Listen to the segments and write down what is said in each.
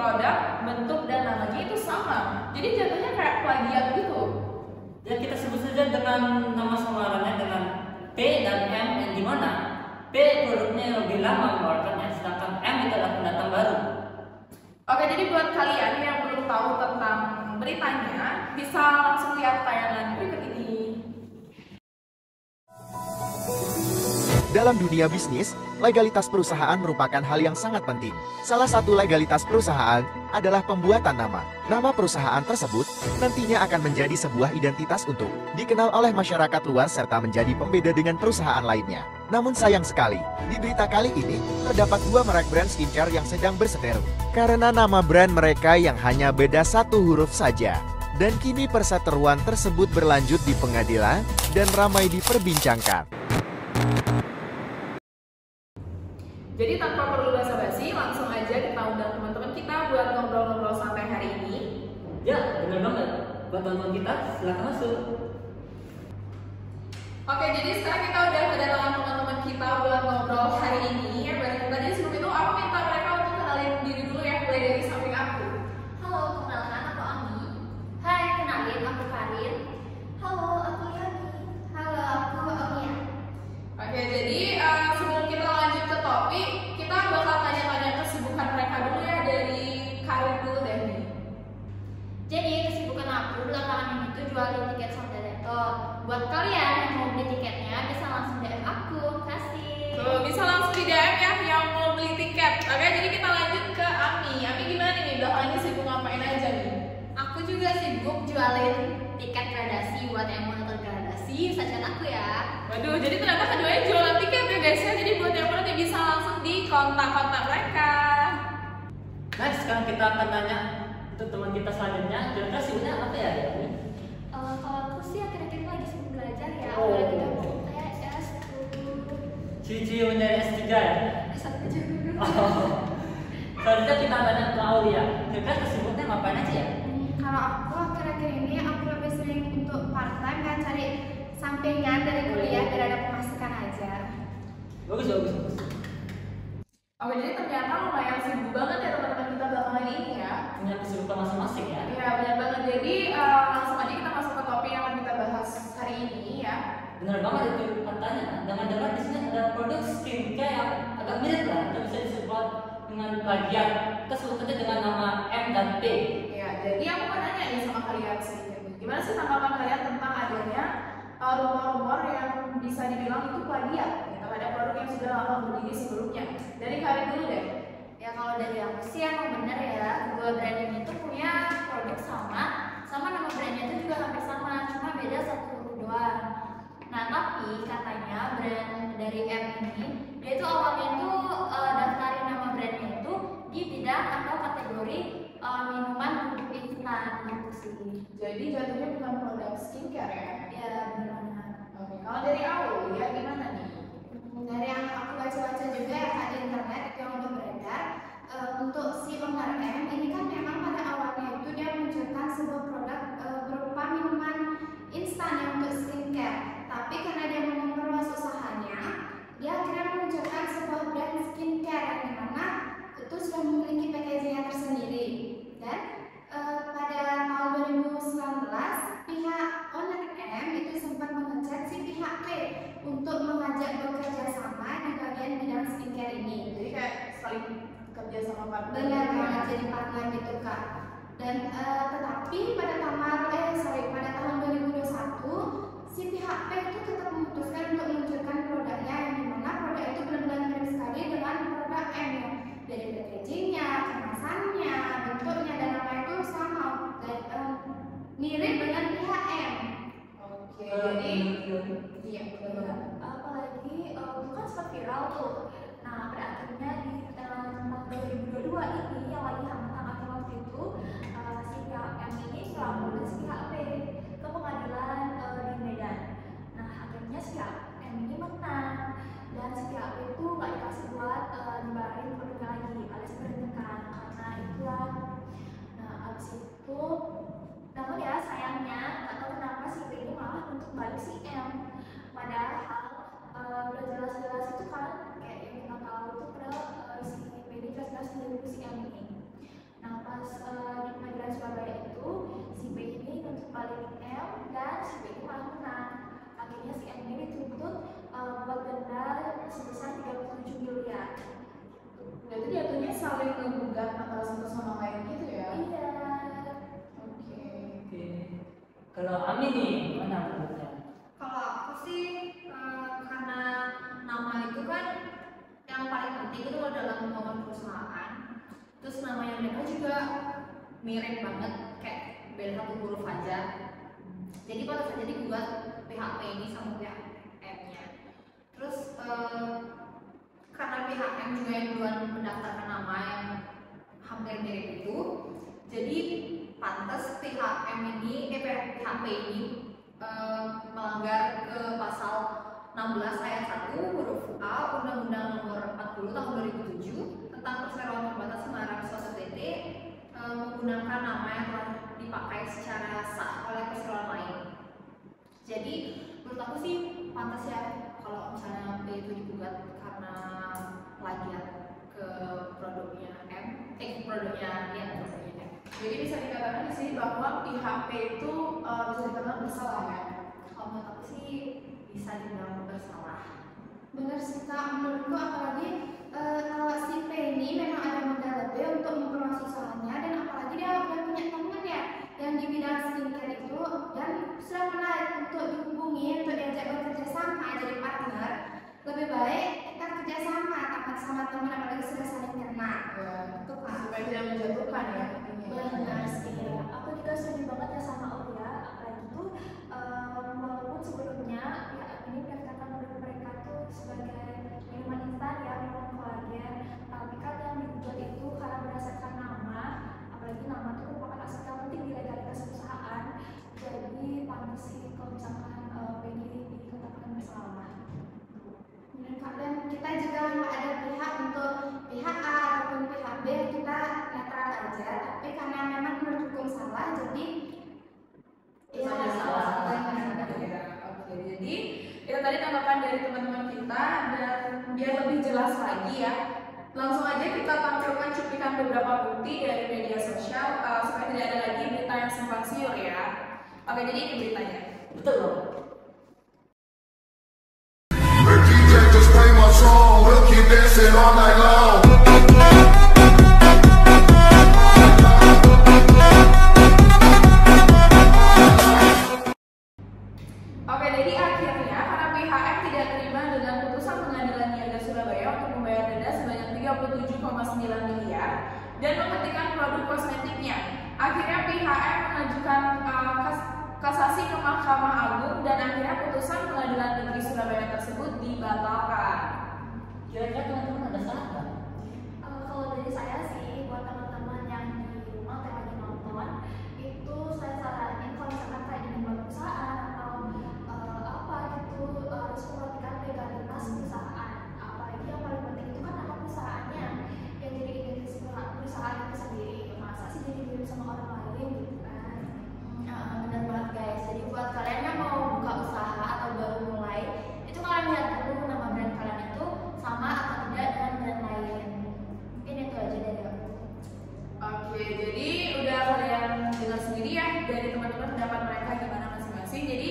produk, bentuk dan namanya itu sama. Jadi jatuhnya kayak plagiat gitu. Ya kita sebut saja dengan nama samarannya dengan P dan M, yang dimana P produknya yang lebih lama mengeluarkannya, sedangkan M itu adalah pendatang baru. Oke, jadi buat kalian yang belum tahu tentang beritanya, bisa langsung lihat tayangan berikut ini. Dalam dunia bisnis, legalitas perusahaan merupakan hal yang sangat penting. Salah satu legalitas perusahaan adalah pembuatan nama. Nama perusahaan tersebut nantinya akan menjadi sebuah identitas untuk dikenal oleh masyarakat luas serta menjadi pembeda dengan perusahaan lainnya. Namun sayang sekali, di berita kali ini terdapat dua merek brand skincare yang sedang berseteru karena nama brand mereka yang hanya beda satu huruf saja. Dan kini perseteruan tersebut berlanjut di pengadilan dan ramai diperbincangkan. Jadi tanpa perlu basa-basi, langsung aja kita undang teman-teman kita buat ngobrol-ngobrol santai hari ini. Ya, benar banget. Buat teman-teman kita, silakan masuk. Oke, jadi sekarang kita udah kedatangan teman-teman kita buat ngobrol hari ini ya bareng kita. Jadi sebelum itu aku minta mereka untuk kenalin diri dulu ya, mulai dari samping aku. Halo, perkenalkan aku Ami. Hai, kenalin aku Karin. Halo, aku Yani. Halo, aku Omia. Oke, jadi sebelum kita lanjut ke topik, kita bakal tanya-tanya kesibukan mereka dulu ya, dari Karin dulu deh nih. Jadi kesibukan aku belakangan ini tuh jualin tiket Sondereto. Buat kalian yang mau beli tiketnya bisa langsung DM aku. Kasih. Tuh, bisa langsung di DM ya yang mau beli tiket. Oke, jadi kita lanjut ke Ami. Ami gimana nih? Belakangan ini sibuk ngapain aja nih? Aku juga sibuk jualin tiket gradasi. Buat yang mau nonton gradasi bisa chat aku ya. Waduh, jadi ternyata keduanya jualan tiket ya guys ya. Jadi buat yang mau nanti bisa langsung di kontak-kontak mereka. Nah, sekarang kita akan tanya untuk teman kita selanjutnya. Kira-kira sibuknya apa ya? Kalau aku sih akhir-akhir ini lagi sibuk belajar ya. Oh. Apalagi udah mau UTS tuh. Cici mencari S3 ya? S1 aja dulu. Oh. Selanjutnya kita tanya ke Aulia. Kira-kira kesibukannya ngapain aja ya? Kalau aku akhir-akhir ini aku lebih sering untuk part time kan, cari sampingan dari kuliah biar ada pemasukan aja. Bagus, bagus, bagus. Oke, jadi ternyata lumayan sibuk banget ya teman-teman kita belakangan ini ya. Punya kesibukan masing-masing ya? Iya, benar banget. Jadi langsung aja kita masuk ke topik yang akan kita bahas hari ini ya. Benar banget itu katanya. Jangan-jangan di sini ada produk skincare yang agak mirip lah, atau bisa disebut dengan plagiat. Kita sebut saja dengan nama M dan P. Ya, jadi aku mau nanya nih sama kalian sedikit nih. Gimana sih tanggapan kalian tentang adanya rumor-rumor yang bisa dibilang itu plagiat ya, terhadap produk yang sudah lama berdiri sebelumnya? Dari Karin dulu deh. Ya kalau dari aku sih emang bener ya, kedua brand ini tuh punya produk sama nama brandnya itu juga hampir sama, cuma beda satu huruf doang. Nah tapi katanya brand dari M ini, dia itu awalnya tuh daftarin nama brandnya itu di bidang atau kategori minuman untuk instan gitu sih. Jadi jatuhnya bukan produk skincare ya? Ya benar. Oke, kalau dari Aulia ya gimana nih? Dari yang aku baca-baca juga ya Kak, di internet itu yang udah beredar, untuk si owner M ini kan memang pada awalnya itu dia meluncurkan sebuah produk berupa minuman instan yang untuk skincare. Tapi karena dia mau memperluas usahanya, dia akhirnya meluncurkan sebuah brand skincare yang dimana itu sudah memiliki packagingnya tersendiri. Dan pada tahun 2019 pihak owner M itu sempat mengecek si pihak P untuk mengajak bekerja sama di bagian bidang skincare ini. Jadi kayak saling kerja sama partner. Benar banget, jadi partner gitu Kak. Dan tetapi pada tahun 2021 si pihak P itu tetap memutuskan untuk meluncurkan produknya yang dimana produk itu benar-benar mirip sekali dengan produk M ya. Dari packagingnya, kemasannya, bentuknya dan namanya itu sama dan mirip dengan pihak M. Oke, jadi iya betul. Apalagi itu kan sempat viral tuh. Nah pada akhirnya di tahun 2022 ini yang lagi hangat-hangatnya waktu itu si pihak M ini melaporkan si pihak P ke pengadilan di Medan. Nah akhirnya si pihak M ini menang dan si pihak P itu nggak dikasih buat nyebarin produknya lagi alias berhentikan karena itulah. Nah abis itu namun ya sayangnya nggak tahu kenapa si P ini malah untuk balik si M, padahal udah jelas-jelas itu kan kayak sebesar 37 miliar. Berarti jatuhnya saling menggugat antara satu sama lain gitu ya? Iya. Oke. Oke. Kalau Ami nih, mana menurutnya? Kalau aku sih karena nama itu kan yang paling penting itu kalau dalam membangun perusahaan. Terus namanya mereka juga mirip banget kayak beda satu huruf aja. Jadi pada saja digugat pihak P ini sama pihak M-nya. Terus karena pihak M juga yang duluan mendaftarkan nama yang hampir mirip itu, jadi pantas pihak M ini, pihak P ini melanggar ke pasal 16 ayat 1 huruf A Undang-Undang Nomor 40 Tahun 2007 tentang perseroan terbatas Semarang suatu PT menggunakan nama yang telah dipakai secara sah oleh perseroan lain. Jadi menurut aku sih pantas ya kalau misalnya P itu digugat karena plagiat ke produknya M, produknya M. Jadi bisa dikatakan di sini bahwa pihak P itu bisa dikatakan bersalah ya? Kalau menurut aku sih bisa dibilang bersalah. Benar sih Kak, menurutku apalagi kalau si P ini memang ada modal lebih untuk mempromosi usahanya, dan apalagi dia udah punya teman ya yang di bidang skincare itu dan sudah menarik untuk dihubungi untuk diajak bekerja sama jadi partner. Lebih baik kita kerja sama sama teman apalagi sudah saling kenal. Ya, Itu Kak. supaya tidak menjatuhkan ya. Benar sih. Aku juga setuju banget ya sama Aulia. Apalagi tuh walaupun sebelumnya pihak ini mendaftarkan produk mereka tuh sebagai minuman instan ya, minuman kolagen. Tapi kan yang digugat itu karena berdasarkan nama, apalagi nama tuh merupakan aspek yang penting di legalitas perusahaan. Jadi pantas sih kalau misalkan ini dikatakan bersalah. Benar Kak, dan kita juga nggak ada pihak untuk pihak A ataupun pihak B, kita netral aja. Tapi karena memang menurut hukum salah, jadi ya Salah. Ya, oke. Jadi itu tadi tanggapan dari teman-teman kita, dan biar lebih jelas lagi ya, langsung aja kita tampilkan cuplikan beberapa bukti dari media sosial supaya tidak ada lagi berita yang simpang siur ya. Oke, jadi ini beritanya. Betul loh. DJ just play my song, we'll keep dancing all night long. Oke, jadi akhirnya karena pihak M tidak terima dengan putusan Pengadilan Niaga Surabaya untuk membayar denda sebanyak 37,9 miliar dan menghentikan produk kosmetiknya. Akhirnya pihak M mengajukan kasasi ke Mahkamah Agung dan akhirnya putusan Pengadilan Negeri Surabaya tersebut dibatalkan. Kira-kira teman-teman ada salah nggak? Kalau dari saya sih, buat teman-teman yang di rumah yang lagi nonton, itu saya saranin kalau misalkan kayak ingin buat perusahaan atau apa gitu, harus memperhatikan legalitas perusahaan. Apalagi yang paling penting itu kan nama perusahaannya yang jadi identitas perusahaan itu sendiri. Masa sih jadi mirip sama orang lain gitu kan? Benar banget guys. Jadi buat kalian yang mau buka usaha atau baru mulai, itu kalian lihat dulu nama brand kalian itu sama atau tidak dengan brand lain. Mungkin itu aja dari aku. Oke, jadi udah kalian dengar sendiri ya dari teman-teman pendapat mereka gimana masing-masing. Jadi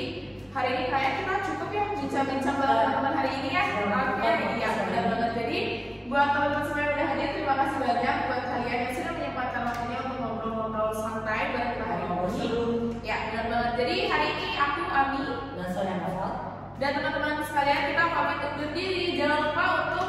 hari ini kayak kita cukup ya bincang-bincang bareng teman-teman hari ini ya. Oke, iya benar banget. Jadi buat teman-teman semua yang udah hadir, terima kasih banyak buat kalian yang sudah menyempatkan waktunya untuk ngobrol-ngobrol santai bareng kita hari ini. Ya benar banget. Jadi hari ini aku Ami Dan saya Nafal. dan teman-teman sekalian kita pamit undur diri. Jangan lupa untuk